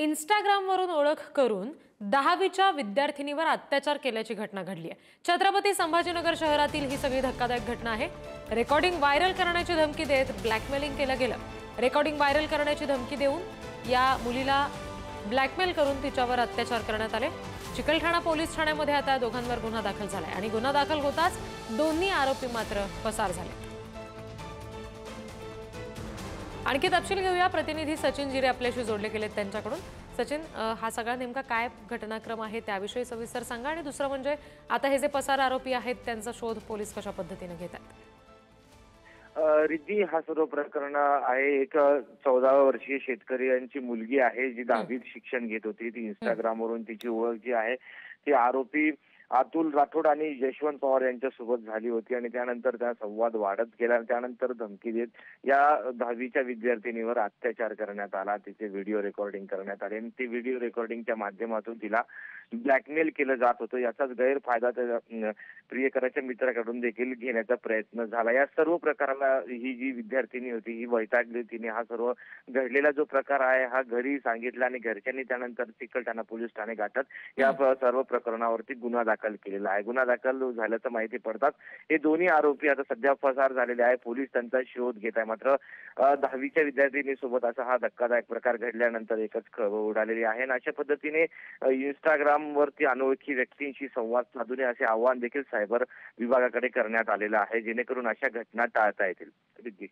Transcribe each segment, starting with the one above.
इंस्टाग्रामवरून ओळख करून 10वीच्या विद्यार्थिनीवर अत्याचार केल्याची घटना घडली आहे। छत्रपती संभाजीनगर शहरातील ही सगळी धक्कादायक घटना आहे। रेकॉर्डिंग व्हायरल करण्याची धमकी देत ब्लॅकमेलिंग केलं गेलं। रेकॉर्डिंग व्हायरल करण्याची धमकी देऊन या मुलीला ब्लॅकमेल करून तिच्यावर अत्याचार करण्यात आले। चिकलठाणा पोलीस ठाण्यामध्ये आता दोघांवर गुन्हा दाखल झालाय आणि गुन्हा दाखल होताच दोन्ही आरोपी मात्र पसार झाले। आणखी तपशील घेऊया, प्रतिनिधी सचिन जिरे आपल्याशी जोडले गेलेत त्यांच्याकडून। सचिन, हा सगळा नेमका काय घटनाक्रम आहे त्याविषयी सविस्तर सांगा, आणि दुसरं म्हणजे आता हे जे पसार आरोपी आहेत त्यांचा शोध पोलीस कशा पद्धतीने घेत आहेत? रिद्धी, हा सर्व प्रकरण आहे एक 14 वर्षीय शेतकरी यांची मुलगी आहे जी 10वीत शिक्षण घेत होती। ती इंस्टाग्रामवरून तिची ओळख जी आहे ती आरोपी अतुल राठोड आणि यशवंत पवार यांच्यासोबत झाली होती आणि त्यानंतर त्या संवाद वाढत गेला आणि त्यानंतर धमकी देत या 10वीच्या विद्यार्थिनीवर अत्याचार करण्यात आला। तिचे व्हिडिओ रेकॉर्डिंग करण्यात आले आणि ती व्हिडिओ रेकॉर्डिंगच्या माध्यमातून तिला ब्लॅकमेल केलं जात होतं। याचाच गैरफायदा त्या प्रियकराच्या मित्राकडून देखील घेण्याचा प्रयत्न झाला। या सर्व प्रकाराला ही जी विद्यार्थिनी होती ही वैतागली। तिने हा सर्व घडलेला जो प्रकार आहे हा घरी सांगितला आणि घरच्यांनी त्यानंतर चिकलठाणा पोलीस ठाणे गाठत या सर्व प्रकरणावरती गुन्हा दाखल केलेला आहे। गुन्हा दाखल झाल्याचं माहिती पडतात हे दोन्ही आरोपी आता सध्या पसार झालेले आहे। पोलीस त्यांचा शोध घेत आहे। मात्र 10वीच्या विद्यार्थिनीसोबत असा हा धक्कादायक प्रकार घडल्यानंतर एकच खळबळ उडालेली आहे आणि अशा पद्धतीने इंस्टाग्राम वरती अनोळखी व्यक्तींशी संवाद साधून असे आवाहन देखील सायबर विभागाकडे करण्यात आलेलं आहे, जेणेकरून अशा घटना टाळता येतील। अगदी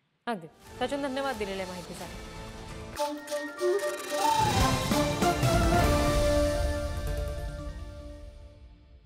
सचिन, धन्यवाद दिलेल्या माहितीसाठी।